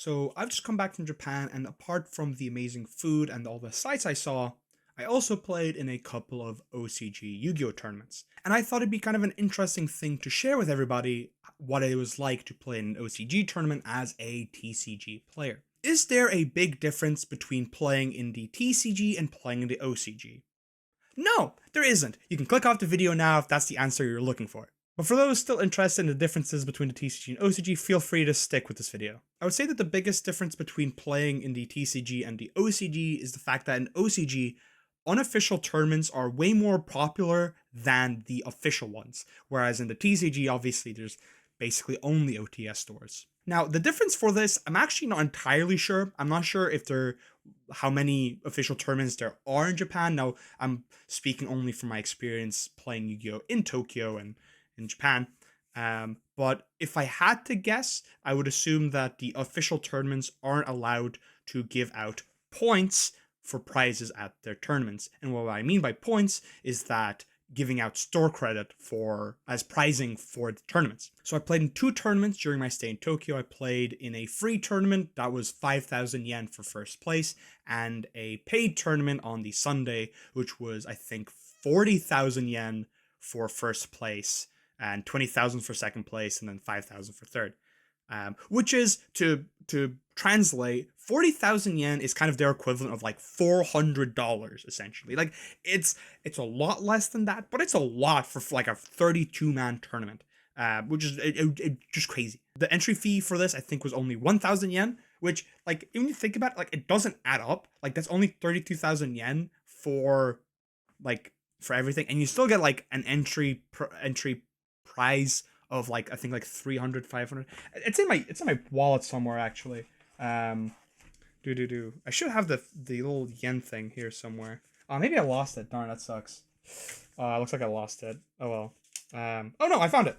So I've just come back from Japan, and apart from the amazing food and all the sights I saw, I also played in a couple of OCG Yu-Gi-Oh tournaments. And I thought it'd be kind of an interesting thing to share with everybody what it was like to play in an OCG tournament as a TCG player. Is there a big difference between playing in the TCG and playing in the OCG? No, there isn't. You can click off the video now if that's the answer you're looking for. But for those still interested in the differences between the TCG and OCG, feel free to stick with this video. I would say that the biggest difference between playing in the TCG and the OCG is the fact that in OCG, unofficial tournaments are way more popular than the official ones, whereas in the TCG, obviously, there's basically only OTS stores. Now, the difference for this, I'm actually not entirely sure. I'm not sure if how many official tournaments there are in Japan. Now, I'm speaking only from my experience playing Yu-Gi-Oh! In Tokyo and in Japan. But if I had to guess, I would assume that the official tournaments aren't allowed to give out points for prizes at their tournaments. And what I mean by points is that giving out store credit for as prizing for the tournaments. So I played in 2 tournaments during my stay in Tokyo. I played in a free tournament that was 5,000 yen for first place, and a paid tournament on the Sunday, which was I think 40,000 yen for first place and 20,000 for second place, and then 5,000 for third. Which is, to translate, 40,000 yen is kind of their equivalent of like $400 essentially. Like it's a lot less than that, but it's a lot for like a 32-man tournament, which is just crazy. The entry fee for this I think was only 1,000 yen, which, like, when you think about it, like, it doesn't add up. Like, that's only 32,000 yen for everything, and you still get like an entry prize of like I think like 300, 500. It's in my wallet somewhere actually. I should have the little yen thing here somewhere. Maybe I lost it. Darn, that sucks. Looks like I lost it. Oh well. Oh no, I found it.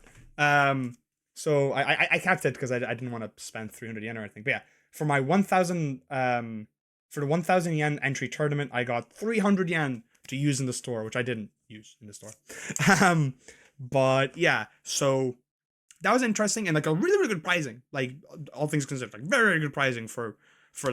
So I kept it because I didn't want to spend 300 yen or anything. But yeah, for my 1,000 for the 1,000 yen entry tournament, I got 300 yen to use in the store, which I didn't use in the store. But yeah, so that was interesting, and like a really, really good pricing, like all things considered, like very, very good pricing for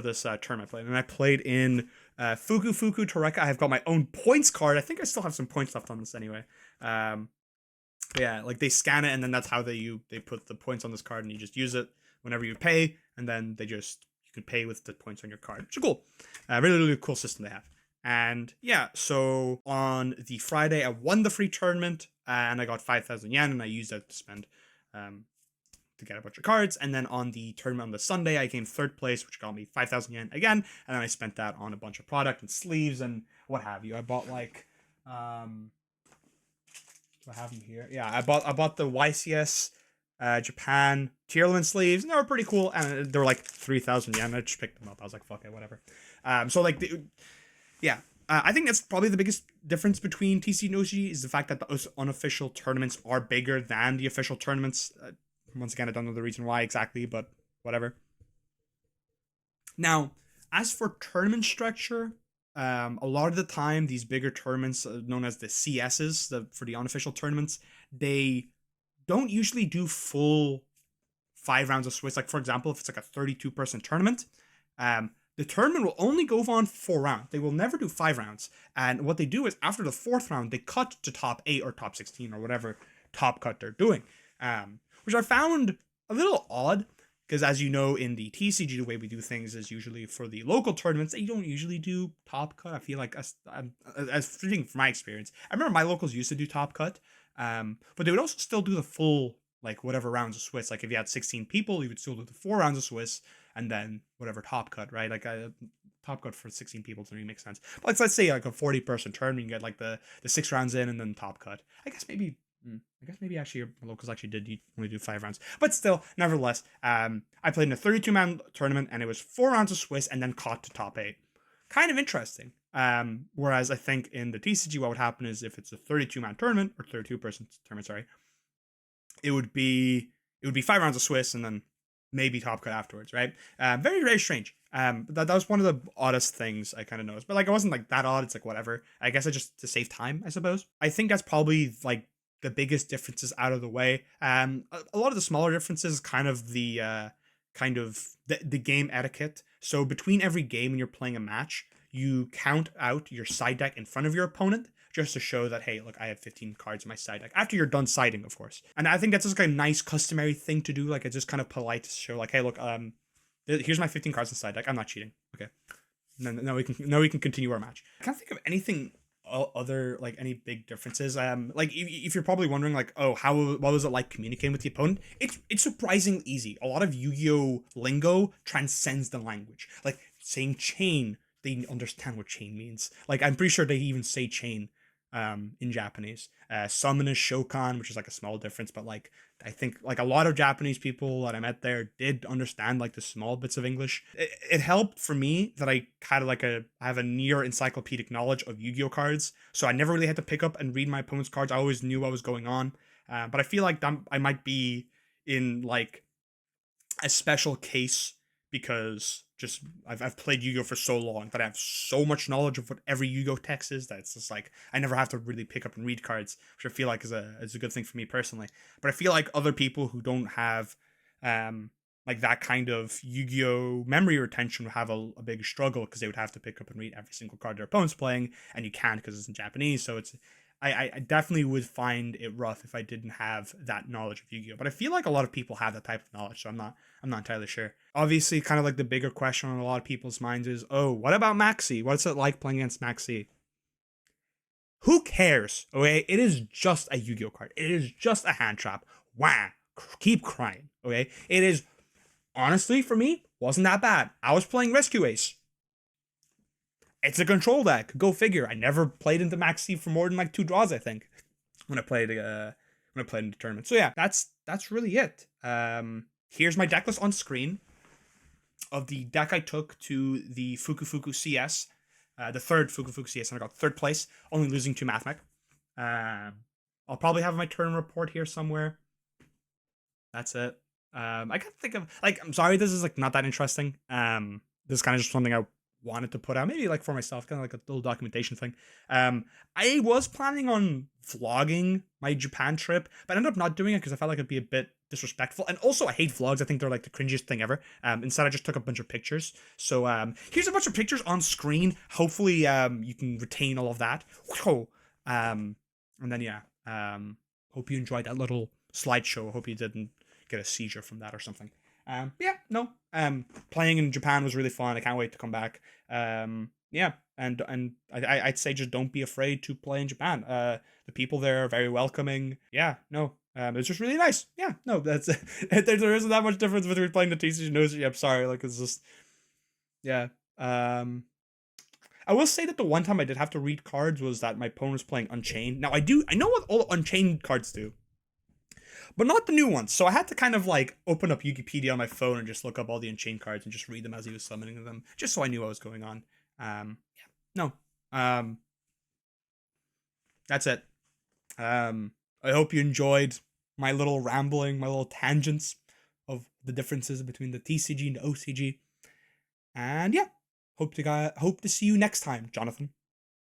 this tournament I played. And I played in Fuku Toreka. I have got my own points card. I think I still have some points left on this anyway. Yeah, like they scan it, and then that's how they put the points on this card, and you just use it whenever you pay, and then you can pay with the points on your card, which is cool. Really, really cool system they have. And yeah, so on the Friday, I won the free tournament, and I got 5,000 yen, and I used that to spend to get a bunch of cards. And then on the tournament on the Sunday, I came 3rd place, which got me 5,000 yen again, and then I spent that on a bunch of product and sleeves and what have you. I bought like do I have them here? Yeah, I bought the YCS Japan tier limit sleeves, and they were pretty cool, and they were like 3,000 yen. I just picked them up. I was like, fuck it, whatever. So like yeah, I think that's probably the biggest difference between TC and OCG is the fact that the unofficial tournaments are bigger than the official tournaments. Once again, I don't know the reason why exactly, but whatever. Now, as for tournament structure, a lot of the time, these bigger tournaments, known as the CSs, for the unofficial tournaments, they don't usually do full 5 rounds of Swiss. Like, for example, if it's like a 32-person tournament, the tournament will only go on 4 rounds. They will never do 5 rounds. And what they do is after the 4th round, they cut to top 8 or top 16 or whatever top cut they're doing. Which I found a little odd because, as you know, in the TCG, the way we do things is usually for the local tournaments, they don't usually do top cut. I feel like, as from my experience, I remember my locals used to do top cut, but they would also still do the full, like, whatever rounds of Swiss. Like, if you had 16 people, you would still do the 4 rounds of Swiss, and then whatever top cut, right? Like a top cut for 16 people doesn't really make sense. But like, let's say like a 40-person tournament, you get like the 6 rounds in and then top cut. I guess maybe actually locals actually did only do 5 rounds, but still, nevertheless, I played in a 32-man tournament, and it was 4 rounds of Swiss and then cut to top 8. Kind of interesting. Whereas I think in the TCG, what would happen is if it's a 32-man tournament or 32-person tournament, sorry, it would be 5 rounds of Swiss and then maybe top cut afterwards, right? Very, very strange. But that was one of the oddest things I kind of noticed. But like, it wasn't like that odd. It's like whatever. I guess I just to save time, I suppose. I think that's probably like the biggest differences out of the way. A lot of the smaller differences, kind of the kind of the game etiquette. So between every game when you're playing a match, you count out your side deck in front of your opponent just to show that, hey, look, I have 15 cards in my side deck. After you're done siding, of course. And I think that's just like a nice customary thing to do. Like, it's just kind of polite to show, like, hey, look, here's my 15 cards in side deck. I'm not cheating. Okay. Now we can continue our match. I can't think of anything other, like, any big differences. Like, if you're probably wondering, like, oh, what was it like communicating with the opponent? It's surprisingly easy. A lot of Yu-Gi-Oh lingo transcends the language. Like, saying chain, they understand what chain means. Like, I'm pretty sure they even say chain in Japanese. Summon is shokan, which is like a small difference, but like, I think like a lot of Japanese people that I met there did understand like the small bits of English. It helped for me that I had I have a near encyclopedic knowledge of Yu-Gi-Oh cards, so I never really had to pick up and read my opponent's cards. I always knew what was going on. But I feel like I might be in like a special case because just I've played Yu-Gi-Oh for so long that I have so much knowledge of what every Yu-Gi-Oh text is that it's just like I never have to really pick up and read cards, which I feel like is a good thing for me personally. But I feel like other people who don't have like that kind of Yu-Gi-Oh memory retention would have a big struggle because they would have to pick up and read every single card their opponent's playing, and you can't because it's in Japanese. So it's I definitely would find it rough if I didn't have that knowledge of Yu-Gi-Oh. But I feel like a lot of people have that type of knowledge, so I'm not entirely sure. Obviously, kind of like the bigger question on a lot of people's minds is, oh, what about Maxi? What's it like playing against Maxi? Who cares? Okay, it is just a Yu-Gi-Oh card. It is just a hand trap. Wah! Keep crying. Okay, it is honestly for me wasn't that bad. I was playing Rescue Ace. It's a control deck. Go figure. I never played into Maxi for more than like 2 draws, I think, when I played in the tournament. So yeah, that's really it. Here's my deck list on screen of the deck I took to the Fuku CS, the third Fuku CS, and I got 3rd place, only losing to Mathmech. I'll probably have my turn report here somewhere. That's it. I can't think of, like, I'm sorry, this is like not that interesting. This is kind of just something I wanted to put out, maybe like for myself, kind of like a little documentation thing. I was planning on vlogging my Japan trip, but I ended up not doing it because I felt like it'd be a bit disrespectful, and also I hate vlogs. I think they're like the cringiest thing ever. Instead I just took a bunch of pictures. So here's a bunch of pictures on screen. Hopefully you can retain all of that. And then yeah, hope you enjoyed that little slideshow. Hope you didn't get a seizure from that or something. Yeah, no. Playing in Japan was really fun. I can't wait to come back. Yeah, and I'd say just don't be afraid to play in Japan. The people there are very welcoming. Yeah, no. It's just really nice. Yeah, no, that's there isn't that much difference between playing the TCG and OCG. I'm sorry, like it's just yeah. I will say that the one time I did have to read cards was that my opponent was playing Unchained. Now I know what all Unchained cards do, but not the new ones. So I had to kind of like open up Wikipedia on my phone and just look up all the Unchained cards and just read them as he was summoning them, just so I knew what was going on. Yeah, no. That's it. I hope you enjoyed my little rambling, my little tangents of the differences between the TCG and the OCG. And yeah, hope to see you next time, Jonathan.